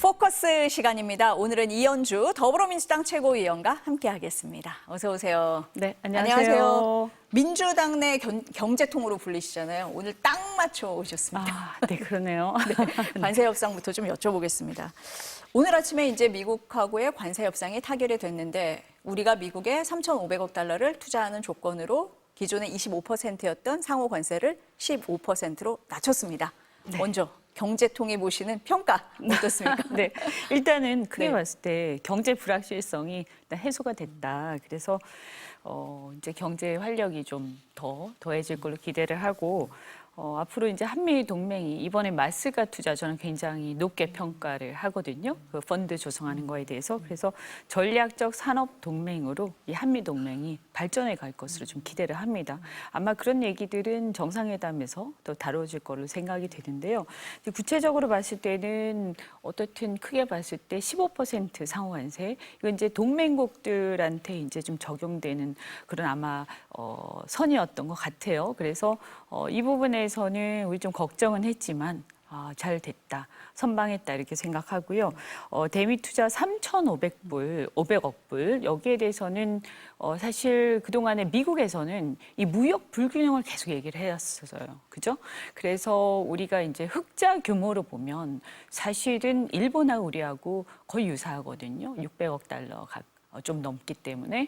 포커스 시간입니다. 오늘은 이현주 더불어민주당 최고위원과 함께하겠습니다. 어서 오세요. 네, 안녕하세요. 민주당 내 경제통으로 불리시잖아요. 오늘 딱 맞춰 오셨습니다. 네, 그러네요. 네, 관세 협상부터 좀 여쭤보겠습니다. 오늘 아침에 이제 미국하고의 관세 협상이 타결이 됐는데 우리가 미국에 3,500억 달러를 투자하는 조건으로 기존의 25%였던 상호 관세를 15%로 낮췄습니다. 네. 먼저 경제통이 보시는 평가 어떻습니까? 네, 일단은 크게 네. 봤을 때 경제 불확실성이 일단 해소가 됐다. 그래서 이제 경제 활력이 좀 더해질 걸로 기대를 하고 앞으로 이제 한미 동맹이 이번에 마스가 투자 저는 굉장히 높게 평가를 하거든요. 그 펀드 조성하는 거에 대해서. 그래서 전략적 산업 동맹으로 이 한미 동맹이 발전해 갈 것으로 좀 기대를 합니다. 아마 그런 얘기들은 정상회담에서 또 다뤄질 걸로 생각이 되는데요. 구체적으로 봤을 때는 어떻든 크게 봤을 때 15% 상호관세 이건 이제 동맹국들한테 이제 좀 적용되는 그런 아마 선이었던 것 같아요. 그래서 이 부분에서는 우리 좀 걱정은 했지만 잘 됐다, 선방했다 이렇게 생각하고요. 대미 투자 500억 불 여기에 대해서는 사실 그동안에 미국에서는 이 무역 불균형을 계속 얘기를 해왔어요. 그죠? 그래서 우리가 이제 흑자 규모로 보면 사실은 일본하고 우리하고 거의 유사하거든요. 600억 달러 좀 넘기 때문에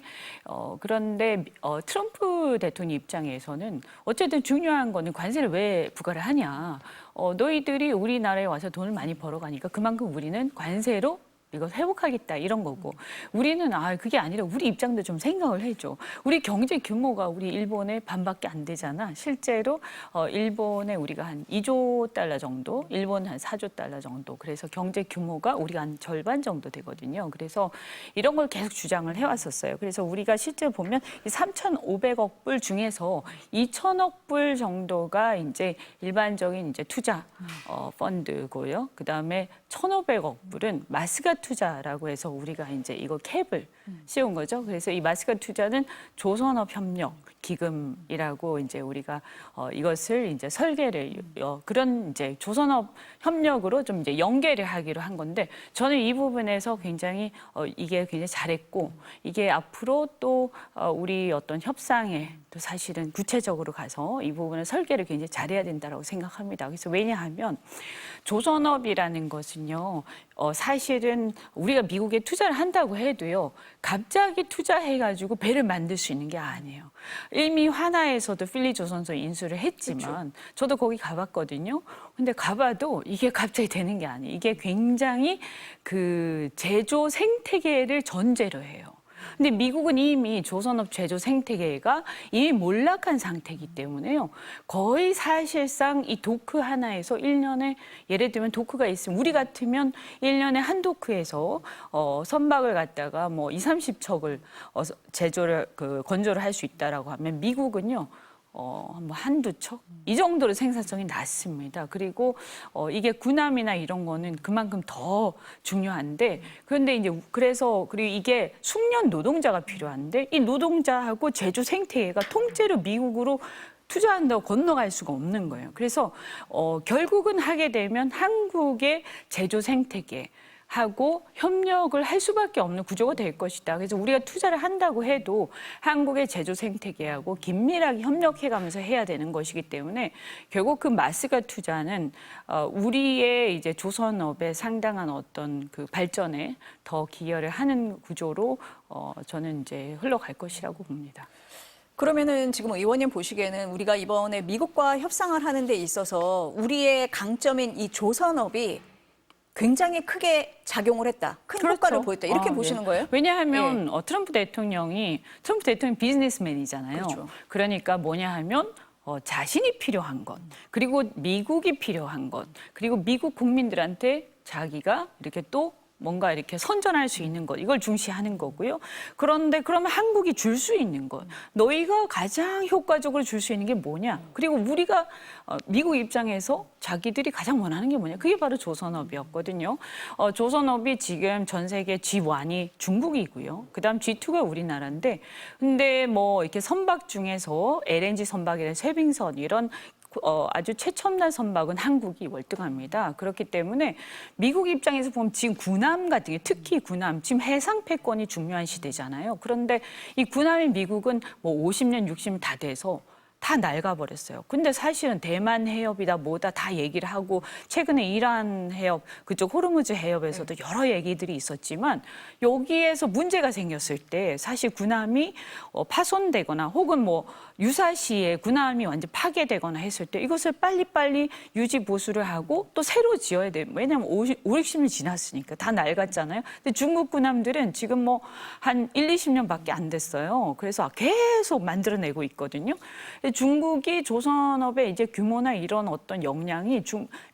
그런데 트럼프 대통령 입장에서는 어쨌든 중요한 거는 관세를 왜 부과를 하냐. 너희들이 우리나라에 와서 돈을 많이 벌어가니까 그만큼 우리는 관세로 이거 회복하겠다 이런 거고 우리는 그게 아니라 우리 입장도 좀 생각을 해줘. 우리 경제 규모가 우리 일본의 반밖에 안 되잖아. 실제로 일본에 우리가 한 2조 달러 정도, 일본 한 4조 달러 정도. 그래서 경제 규모가 우리가 한 절반 정도 되거든요. 그래서 이런 걸 계속 주장을 해왔었어요. 그래서 우리가 실제 보면 이 3,500억 불 중에서 2,000억 불 정도가 이제 일반적인 이제 투자 펀드고요. 그 다음에 1,500억 불은 마스가 투자라고 해서 우리가 이제 이거 캡을 씌운 거죠. 그래서 이 마스가 투자는 조선업 협력 기금이라고 이제 우리가 이것을 이제 설계를 그런 이제 조선업 협력으로 좀 이제 연계를 하기로 한 건데 저는 이 부분에서 굉장히 이게 굉장히 잘했고 이게 앞으로 또 우리 어떤 협상에 또 사실은 구체적으로 가서 이 부분을 설계를 굉장히 잘해야 된다라고 생각합니다. 그래서 왜냐하면 조선업이라는 것은요, 사실은 우리가 미국에 투자를 한다고 해도요, 갑자기 투자해가지고 배를 만들 수 있는 게 아니에요. 이미 화나에서도 필리 조선소 인수를 했지만, 그렇죠. 저도 거기 가봤거든요. 근데 가봐도 이게 갑자기 되는 게 아니에요. 이게 굉장히 그 제조 생태계를 전제로 해요. 근데 미국은 이미 조선업 제조 생태계가 이미 몰락한 상태이기 때문에요. 거의 사실상 이 도크 하나에서 1년에 예를 들면 도크가 있으면 우리 같으면 1년에 한 도크에서 선박을 갖다가 뭐 30척을 제조를 건조를 할 수 있다라고 하면 미국은요. 뭐 한두 척? 이 정도로 생산성이 낮습니다. 그리고 이게 군함이나 이런 거는 그만큼 더 중요한데 그런데 이제 그리고 이게 숙련 노동자가 필요한데 이 노동자하고 제조 생태계가 통째로 미국으로 투자한다고 건너갈 수가 없는 거예요. 그래서 결국은 하게 되면 한국의 제조 생태계 하고 협력을 할 수밖에 없는 구조가 될 것이다. 그래서 우리가 투자를 한다고 해도 한국의 제조 생태계하고 긴밀하게 협력해가면서 해야 되는 것이기 때문에 결국 그 마스가 투자는 우리의 이제 조선업의 상당한 어떤 그 발전에 더 기여를 하는 구조로 저는 이제 흘러갈 것이라고 봅니다. 그러면은 지금 의원님 보시기에는 우리가 이번에 미국과 협상을 하는 데 있어서 우리의 강점인 이 조선업이 굉장히 크게 작용을 했다. 큰 그렇죠. 효과를 보였다. 이렇게 보시는 네. 거예요? 왜냐하면 트럼프 대통령이 비즈니스맨이잖아요. 그렇죠. 그러니까 뭐냐 하면 자신이 필요한 것, 그리고 미국이 필요한 것, 그리고 미국 국민들한테 자기가 이렇게 또 뭔가 이렇게 선전할 수 있는 것, 이걸 중시하는 거고요. 그런데 그러면 한국이 줄 수 있는 것, 너희가 가장 효과적으로 줄 수 있는 게 뭐냐? 그리고 우리가 미국 입장에서 자기들이 가장 원하는 게 뭐냐? 그게 바로 조선업이었거든요. 조선업이 지금 전 세계 G1이 중국이고요. 그다음 G2가 우리나라인데, 근데 뭐 이렇게 선박 중에서 LNG 선박이나 쇠빙선 이런 아주 최첨단 선박은 한국이 월등합니다. 그렇기 때문에 미국 입장에서 보면 지금 군함 같은 게 특히 군함 지금 해상 패권이 중요한 시대잖아요. 그런데 이 군함이 미국은 뭐 50년, 60년 다 돼서 다 낡아버렸어요. 근데 사실은 대만 해협이다 뭐다 다 얘기를 하고 최근에 이란 해협 그쪽 호르무즈 해협에서도 여러 얘기들이 있었지만 여기에서 문제가 생겼을 때 사실 군함이 파손되거나 혹은 뭐 유사시에 군함이 완전 파괴되거나 했을 때 이것을 빨리빨리 유지 보수를 하고 또 새로 지어야 돼요. 왜냐하면 60년 지났으니까 다 낡았잖아요. 근데 중국 군함들은 지금 뭐 한 20년밖에 안 됐어요. 그래서 계속 만들어내고 있거든요. 중국이 조선업의 이제 규모나 이런 어떤 역량이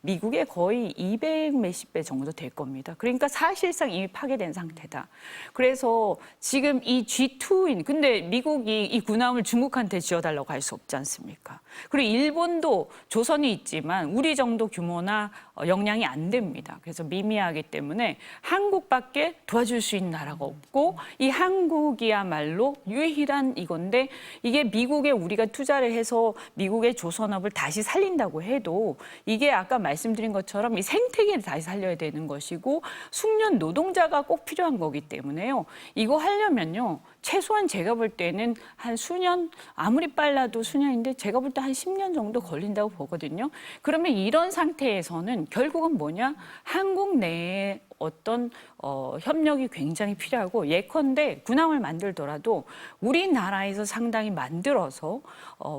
미국의 거의 200 몇십 배 정도 될 겁니다. 그러니까 사실상 이미 파괴된 상태다. 그래서 지금 이 G2인 근데 미국이 이 군함을 중국한테 지어달라고 할 수 없지 않습니까? 그리고 일본도 조선이 있지만 우리 정도 규모나 역량이 안 됩니다. 그래서 미미하기 때문에 한국밖에 도와줄 수 있는 나라가 없고 이 한국이야말로 유일한 이건데 이게 미국에 우리가 투자를 해서 미국의 조선업을 다시 살린다고 해도 이게 아까 말씀드린 것처럼 이 생태계를 다시 살려야 되는 것이고 숙련 노동자가 꼭 필요한 거기 때문에요. 이거 하려면요. 최소한 제가 볼 때는 한 수년, 아무리 빨라도 수년인데 제가 볼 때 한 10년 정도 걸린다고 보거든요. 그러면 이런 상태에서는 결국은 뭐냐? 한국 내에 어떤 협력이 굉장히 필요하고 예컨대 군함을 만들더라도 우리나라에서 상당히 만들어서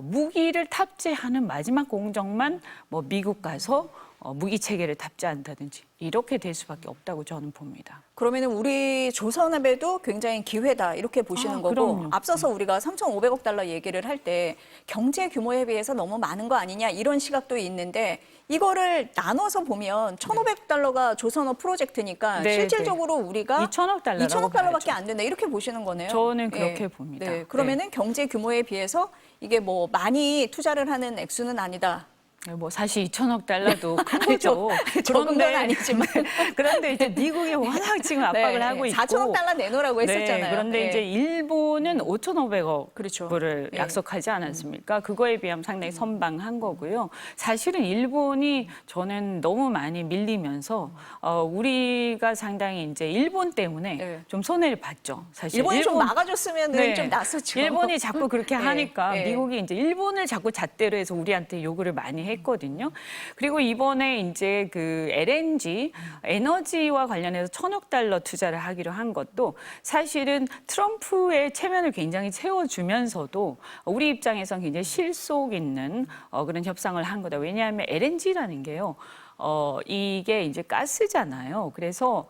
무기를 탑재하는 마지막 공정만 뭐 미국 가서 무기 체계를 탑재한다든지 이렇게 될 수밖에 없다고 저는 봅니다. 그러면은 우리 조선업에도 굉장히 기회다 이렇게 보시는 거고 그럼요. 앞서서 우리가 3,500억 달러 얘기를 할 때 경제 규모에 비해서 너무 많은 거 아니냐 이런 시각도 있는데 이거를 나눠서 보면 1,500억 달러가 조선업 프로젝트니까 네, 실질적으로 우리가 2천억 달러라고 2천억 달러밖에 봐야죠. 안 된다 이렇게 보시는 거네요. 저는 그렇게 봅니다. 네. 그러면은 경제 규모에 비해서 이게 뭐 많이 투자를 하는 액수는 아니다. 뭐 사실 2천억 달러도 크죠. 적은 건 아니지만. 그런데 이제 미국이 워낙 지금 압박을 하고 있고 4천억 달러 내놓으라고 했었잖아요. 그런데 네. 이제 일본은 5,500억 그렇죠. 을 네. 약속하지 않았습니까? 그거에 비하면 상당히 선방한 거고요. 사실은 일본이 저는 너무 많이 밀리면서 우리가 상당히 이제 일본 때문에 네. 좀 손해를 봤죠. 사실 일본이 좀 막아줬으면 좀 낫었죠. 일본이 자꾸 그렇게 네. 하니까 네. 미국이 이제 일본을 자꾸 잣대로 해서 우리한테 요구를 많이 했거든요. 그리고 이번에 이제 그 LNG 에너지와 관련해서 1,000억 달러 투자를 하기로 한 것도 사실은 트럼프의 체면을 굉장히 채워주면서도 우리 입장에서는 굉장히 실속 있는 그런 협상을 한 거다. 왜냐하면 LNG라는 게요. 이게 이제 가스잖아요. 그래서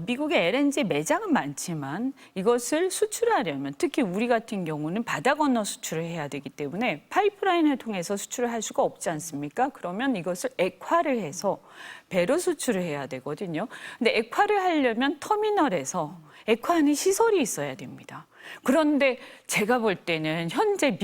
미국의 LNG 매장은 많지만 이것을 수출하려면 특히 우리 같은 경우는 바다 건너 수출을 해야 되기 때문에 파이프라인을 통해서 수출을 할 수가 없지 않습니까? 그러면 이것을 액화를 해서 배로 수출을 해야 되거든요. 근데 액화를 하려면 터미널에서 액화하는 시설이 있어야 됩니다. 그런데 제가 볼 때는 현재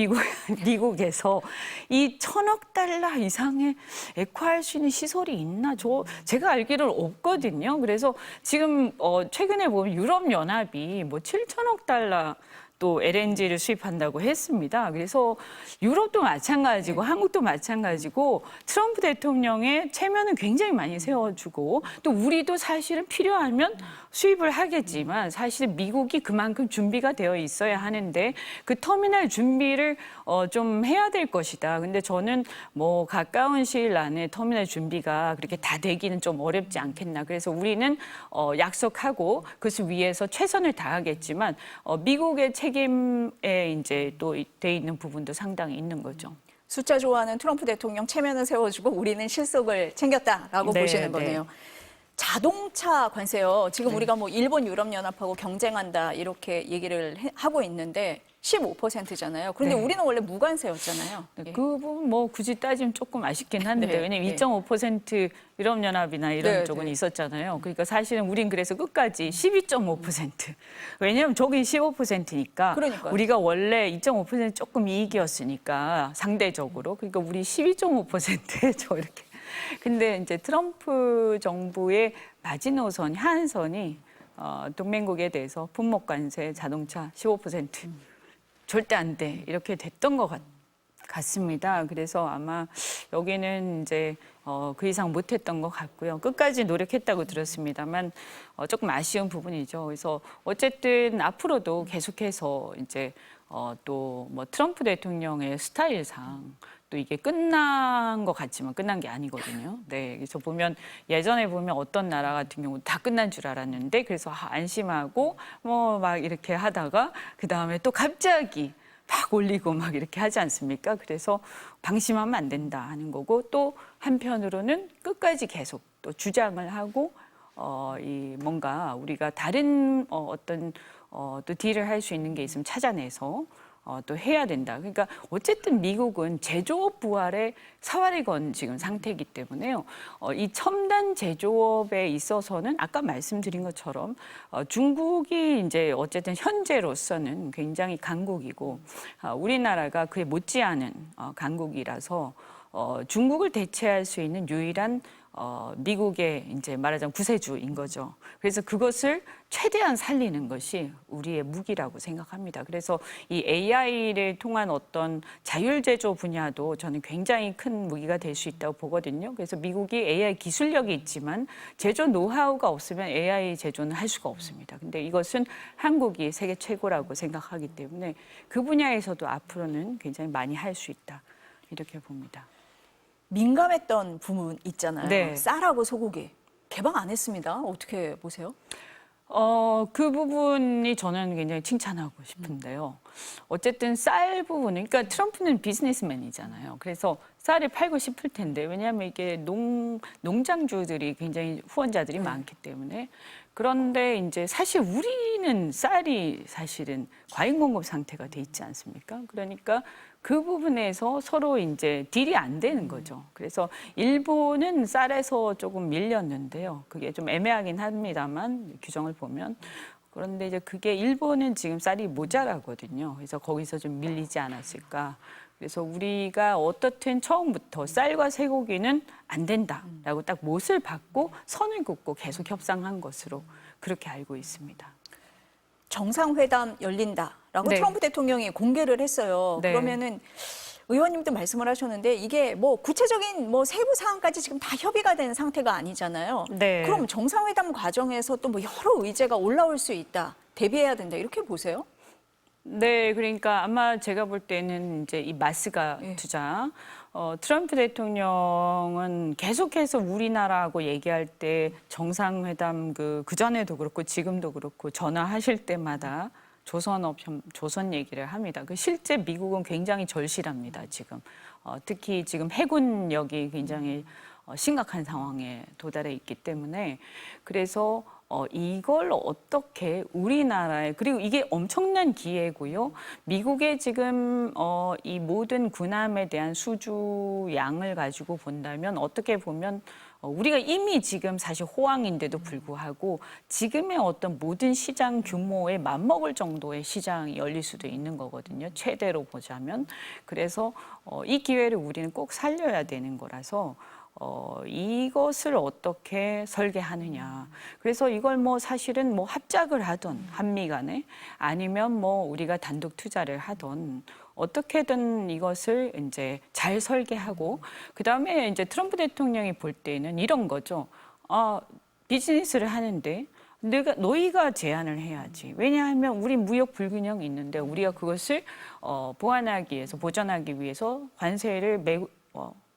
미국에서 이 1,000억 달러 이상의 액화할 수 있는 시설이 있나? 제가 알기로는 없거든요. 그래서 지금 최근에 보면 유럽연합이 뭐 7,000억 달러 또 LNG를 수입한다고 했습니다. 그래서 유럽도 마찬가지고 한국도 마찬가지고 트럼프 대통령의 체면은 굉장히 많이 세워주고 또 우리도 사실은 필요하면 수입을 하겠지만 사실 미국이 그만큼 준비가 되어 있어야 하는데 그 터미널 준비를 좀 해야 될 것이다. 근데 저는 뭐 가까운 시일 안에 터미널 준비가 그렇게 다 되기는 좀 어렵지 않겠나. 그래서 우리는 약속하고 그것을 위해서 최선을 다하겠지만 미국의 책임에 이제 또 돼 있는 부분도 상당히 있는 거죠. 숫자 좋아하는 트럼프 대통령 체면을 세워주고 우리는 실속을 챙겼다라고 네, 보시는 거네요. 네. 자동차 관세요. 지금 우리가 뭐 일본 유럽연합하고 경쟁한다 이렇게 얘기를 하고 있는데 15%잖아요. 그런데 네. 우리는 원래 무관세였잖아요. 네, 예. 그 부분 뭐 굳이 따지면 조금 아쉽긴 한데 네, 왜냐면 네. 2.5% 유럽연합이나 이런 네, 쪽은 네. 있었잖아요. 그러니까 사실은 우린 그래서 끝까지 12.5%. 왜냐하면 저긴 15%니까 그러니까요. 우리가 원래 2.5% 조금 이익이었으니까 상대적으로 그러니까 우리 12.5%에 저 이렇게. 근데 이제 트럼프 정부의 마지노선, 한선이 동맹국에 대해서 품목 관세, 자동차 15% 절대 안 돼. 이렇게 됐던 것 같습니다. 그래서 아마 여기는 이제 그 이상 못했던 것 같고요. 끝까지 노력했다고 들었습니다만 조금 아쉬운 부분이죠. 그래서 어쨌든 앞으로도 계속해서 이제 또 뭐 트럼프 대통령의 스타일상 또 이게 끝난 것 같지만 끝난 게 아니거든요. 네, 그래서 보면 예전에 보면 어떤 나라 같은 경우 다 끝난 줄 알았는데 그래서 안심하고 뭐 막 이렇게 하다가 그 다음에 또 갑자기 막 올리고 막 이렇게 하지 않습니까? 그래서 방심하면 안 된다 하는 거고 또 한편으로는 끝까지 계속 또 주장을 하고 이 뭔가 우리가 다른 어떤 또 딜을 할 수 있는 게 있으면 찾아내서 또 해야 된다. 그러니까 어쨌든 미국은 제조업 부활에 사활을 건 지금 상태이기 때문에요. 이 첨단 제조업에 있어서는 아까 말씀드린 것처럼 중국이 이제 어쨌든 현재로서는 굉장히 강국이고 우리나라가 그에 못지않은 강국이라서 중국을 대체할 수 있는 유일한 미국의 이제 말하자면 구세주인 거죠. 그래서 그것을 최대한 살리는 것이 우리의 무기라고 생각합니다. 그래서 이 AI를 통한 어떤 자율 제조 분야도 저는 굉장히 큰 무기가 될 수 있다고 보거든요. 그래서 미국이 AI 기술력이 있지만 제조 노하우가 없으면 AI 제조는 할 수가 없습니다. 근데 이것은 한국이 세계 최고라고 생각하기 때문에 그 분야에서도 앞으로는 굉장히 많이 할 수 있다. 이렇게 봅니다. 민감했던 부분 있잖아요. 네. 쌀하고 소고기 개방 안 했습니다. 어떻게 보세요? 그 부분이 저는 굉장히 칭찬하고 싶은데요. 어쨌든 쌀 부분은, 그러니까 트럼프는 비즈니스맨이잖아요. 그래서 쌀을 팔고 싶을 텐데, 왜냐하면 이게 농장주들이 굉장히 후원자들이 많기 때문에. 그런데 이제 사실 우리는 쌀이 사실은 과잉 공급 상태가 돼 있지 않습니까? 그러니까 그 부분에서 서로 이제 딜이 안 되는 거죠. 그래서 일본은 쌀에서 조금 밀렸는데요. 그게 좀 애매하긴 합니다만 규정을 보면. 그런데 이제 그게 일본은 지금 쌀이 모자라거든요. 그래서 거기서 좀 밀리지 않았을까. 그래서 우리가 어떻든 처음부터 쌀과 쇠고기는 안 된다라고 딱 못을 받고 선을 긋고 계속 협상한 것으로 그렇게 알고 있습니다. 정상회담 열린다라고 네. 트럼프 대통령이 공개를 했어요. 네. 그러면은 의원님도 말씀을 하셨는데 이게 뭐 구체적인 뭐 세부 사항까지 지금 다 협의가 된 상태가 아니잖아요. 네. 그럼 정상회담 과정에서 또 뭐 여러 의제가 올라올 수 있다. 대비해야 된다. 이렇게 보세요? 네, 그러니까 아마 제가 볼 때는 이제 이 마스가 예. 투자, 트럼프 대통령은 계속해서 우리나라하고 얘기할 때 정상회담 그 전에도 그렇고 지금도 그렇고 전화하실 때마다 조선 얘기를 합니다. 그 실제 미국은 굉장히 절실합니다, 지금. 특히 지금 해군력이 굉장히 심각한 상황에 도달해 있기 때문에 그래서 이걸 어떻게 우리나라에 그리고 이게 엄청난 기회고요. 미국의 지금 이 모든 군함에 대한 수주 양을 가지고 본다면 어떻게 보면 우리가 이미 지금 사실 호황인데도 불구하고 지금의 어떤 모든 시장 규모에 맞먹을 정도의 시장이 열릴 수도 있는 거거든요. 최대로 보자면. 그래서 이 기회를 우리는 꼭 살려야 되는 거라서 이것을 어떻게 설계하느냐. 그래서 이걸 뭐 사실은 뭐 합작을 하던 한미 간에 아니면 뭐 우리가 단독 투자를 하던 어떻게든 이것을 이제 잘 설계하고 그다음에 이제 트럼프 대통령이 볼 때는 이런 거죠. 비즈니스를 하는데 너희가 제안을 해야지. 왜냐하면 우리 무역 불균형이 있는데 우리가 그것을 보완하기 위해서 보전하기 위해서 관세를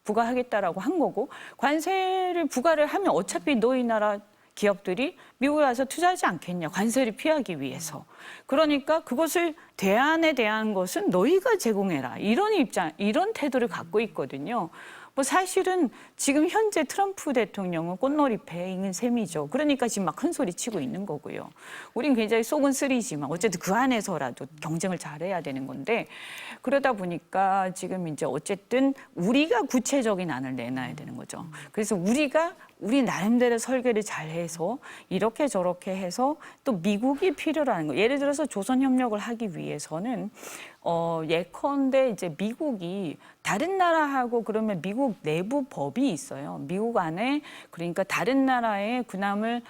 부과하겠다라고 한 거고 관세를 부과를 하면 어차피 너희 나라 기업들이 미국에 와서 투자하지 않겠냐. 관세를 피하기 위해서. 그러니까 그것을 대안에 대한 것은 너희가 제공해라. 이런 태도를 갖고 있거든요. 뭐 사실은 지금 현재 트럼프 대통령은 꽃놀이패에 있는 셈이죠. 그러니까 지금 막 큰 소리 치고 있는 거고요. 우린 굉장히 속은 쓰리지만 어쨌든 그 안에서라도 경쟁을 잘해야 되는 건데 그러다 보니까 지금 이제 어쨌든 우리가 구체적인 안을 내놔야 되는 거죠. 그래서 우리 나름대로 설계를 잘 해서 이렇게 저렇게 해서 또 미국이 필요라는 거. 예를 들어서 조선 협력을 하기 위해서는 예컨대 이제 미국이 다른 나라하고 그러면 미국 내부 법이 있어요. 미국 안에 그러니까 다른 나라의 군함을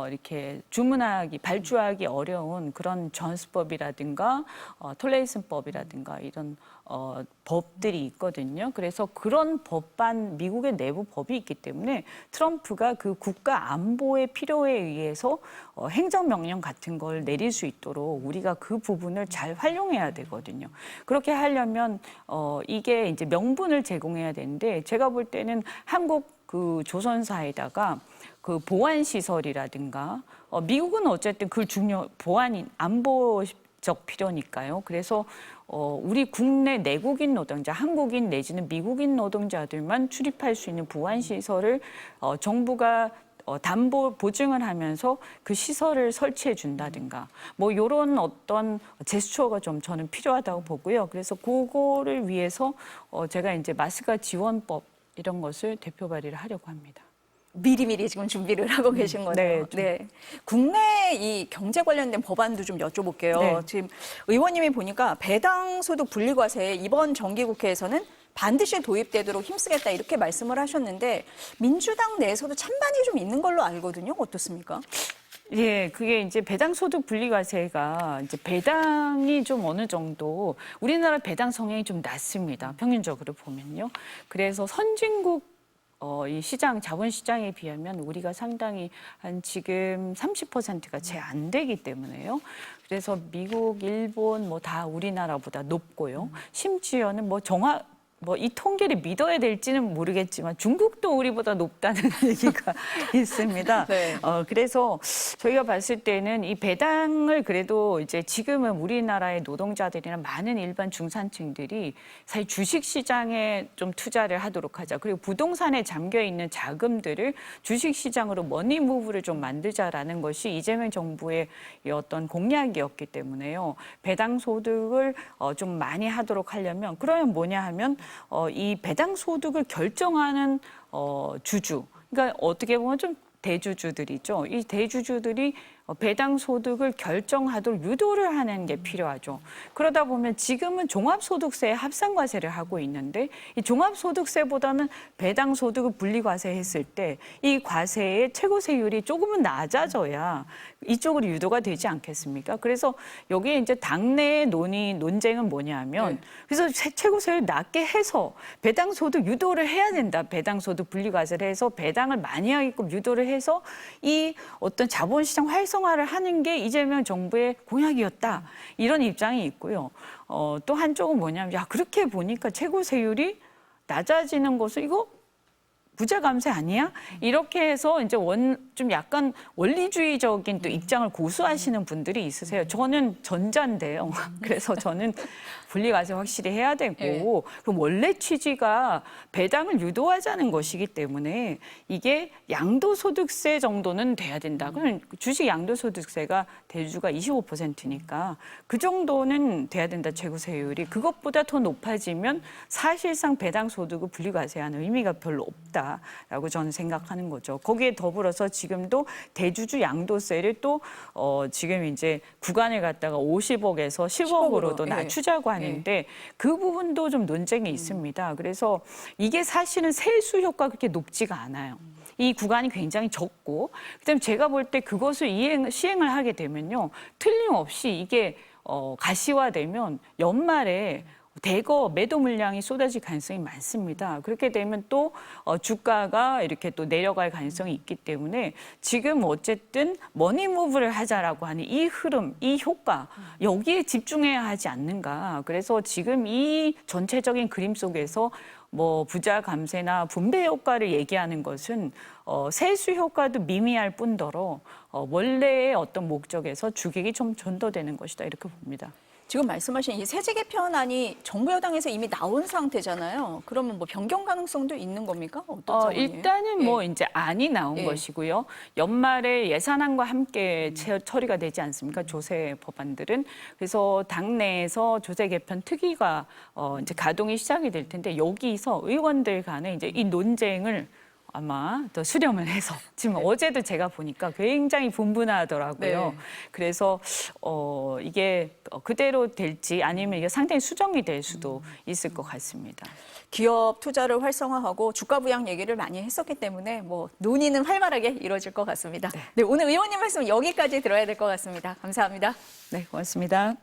이렇게 주문하기, 발주하기 어려운 그런 전수법이라든가 톨레이슨법이라든가 이런 법들이 있거든요. 그래서 그런 법안, 미국의 내부 법이 있기 때문에 트럼프가 그 국가 안보의 필요에 의해서 행정명령 같은 걸 내릴 수 있도록 우리가 그 부분을 잘 활용해야 되거든요. 그렇게 하려면 이게 이제 명분을 제공해야 되는데 제가 볼 때는 한국 그 조선사에다가 그 보안 시설이라든가 미국은 어쨌든 그 보안이 안보적 필요니까요. 그래서 우리 국내 내국인 노동자, 한국인 내지는 미국인 노동자들만 출입할 수 있는 보안 시설을 정부가 담보 보증을 하면서 그 시설을 설치해 준다든가 뭐 이런 어떤 제스처가 좀 저는 필요하다고 보고요. 그래서 그거를 위해서 제가 이제 마스크 지원법 이런 것을 대표 발의를 하려고 합니다. 미리미리 지금 준비를 하고 계신 거죠. 네, 네. 국내 이 경제 관련된 법안도 좀 여쭤볼게요. 네. 지금 의원님이 보니까 배당 소득 분리과세 이번 정기국회에서는 반드시 도입되도록 힘쓰겠다 이렇게 말씀을 하셨는데 민주당 내에서도 찬반이 좀 있는 걸로 알거든요. 어떻습니까? 예, 그게 이제 배당소득 분리과세가 이제 배당이 좀 어느 정도 우리나라 배당 성향이 좀 낮습니다. 평균적으로 보면요. 그래서 선진국 이 시장, 자본시장에 비하면 우리가 상당히 한 지금 30%가 채 안 되기 때문에요. 그래서 미국, 일본 뭐 다 우리나라보다 높고요. 심지어는 뭐 이 통계를 믿어야 될지는 모르겠지만 중국도 우리보다 높다는 얘기가 있습니다. 네. 그래서 저희가 봤을 때는 이 배당을 그래도 이제 지금은 우리나라의 노동자들이나 많은 일반 중산층들이 사실 주식 시장에 좀 투자를 하도록 하자. 그리고 부동산에 잠겨 있는 자금들을 주식 시장으로 머니 무브를 좀 만들자라는 것이 이재명 정부의 이 어떤 공약이었기 때문에요. 배당 소득을 좀 많이 하도록 하려면 그러면 뭐냐 하면 이 배당 소득을 결정하는 주주, 그러니까 어떻게 보면 좀 대주주들이죠. 이 대주주들이 배당 소득을 결정하도록 유도를 하는 게 필요하죠. 그러다 보면 지금은 종합소득세에 합산과세를 하고 있는데 이 종합소득세보다는 배당 소득을 분리과세했을 때 이 과세의 최고세율이 조금은 낮아져야 이쪽으로 유도가 되지 않겠습니까? 그래서 여기에 이제 당내의 논쟁은 뭐냐면 그래서 최고세율 낮게 해서 배당 소득 유도를 해야 된다. 배당 소득 분리과세를 해서 배당을 많이 하게끔 유도를 해서 이 어떤 자본시장 활성화를 하는 게 이재명 정부의 공약이었다. 이런 입장이 있고요. 또 한쪽은 뭐냐면 야 그렇게 보니까 최고세율이 낮아지는 것은 이거 부자 감세 아니야? 이렇게 해서 이제 좀 약간 원리주의적인 또 입장을 고수하시는 분들이 있으세요. 저는 전자인데요. 그래서 저는 분리과세 확실히 해야 되고 그럼 원래 취지가 배당을 유도하자는 것이기 때문에 이게 양도소득세 정도는 돼야 된다. 그럼 주식 양도소득세가 대주주가 25%니까 그 정도는 돼야 된다. 최고세율이. 그것보다 더 높아지면 사실상 배당소득을 분리과세하는 의미가 별로 없다라고 저는 생각하는 거죠. 거기에 더불어서 지금도 대주주 양도세를 또 지금 이제 구간을 갖다가 50억에서 10억으로도 낮추자고 하는데 그 부분도 좀 논쟁이 있습니다. 그래서 이게 사실은 세수 효과가 그렇게 높지가 않아요. 이 구간이 굉장히 적고 그다음에 제가 볼 때 그것을 시행을 하게 되면요. 틀림없이 이게 가시화되면 연말에 대거 매도 물량이 쏟아질 가능성이 많습니다. 그렇게 되면 또 주가가 이렇게 또 내려갈 가능성이 있기 때문에 지금 어쨌든 머니무브를 하자라고 하는 이 흐름, 이 효과 여기에 집중해야 하지 않는가. 그래서 지금 이 전체적인 그림 속에서 뭐 부자 감세나 분배 효과를 얘기하는 것은 세수 효과도 미미할 뿐더러 원래의 어떤 목적에서 주객이 좀 전도되는 것이다 이렇게 봅니다. 지금 말씀하신 이 세제 개편안이 정부 여당에서 이미 나온 상태잖아요. 그러면 뭐 변경 가능성도 있는 겁니까? 어떤 상황이에요? 일단은 뭐 이제 안이 나온 것이고요. 연말에 예산안과 함께 처리가 되지 않습니까? 조세 법안들은. 그래서 당내에서 조세 개편 특위가 이제 가동이 시작이 될 텐데 여기서 의원들 간에 이제 이 논쟁을 아마 더 수렴을 해서 지금 어제도 제가 보니까 굉장히 분분하더라고요. 네. 그래서 이게 그대로 될지 아니면 이게 상당히 수정이 될 수도 있을 것 같습니다. 기업 투자를 활성화하고 주가 부양 얘기를 많이 했었기 때문에 뭐 논의는 활발하게 이루어질 것 같습니다. 네, 오늘 의원님 말씀 여기까지 들어야 될 것 같습니다. 감사합니다. 네, 고맙습니다.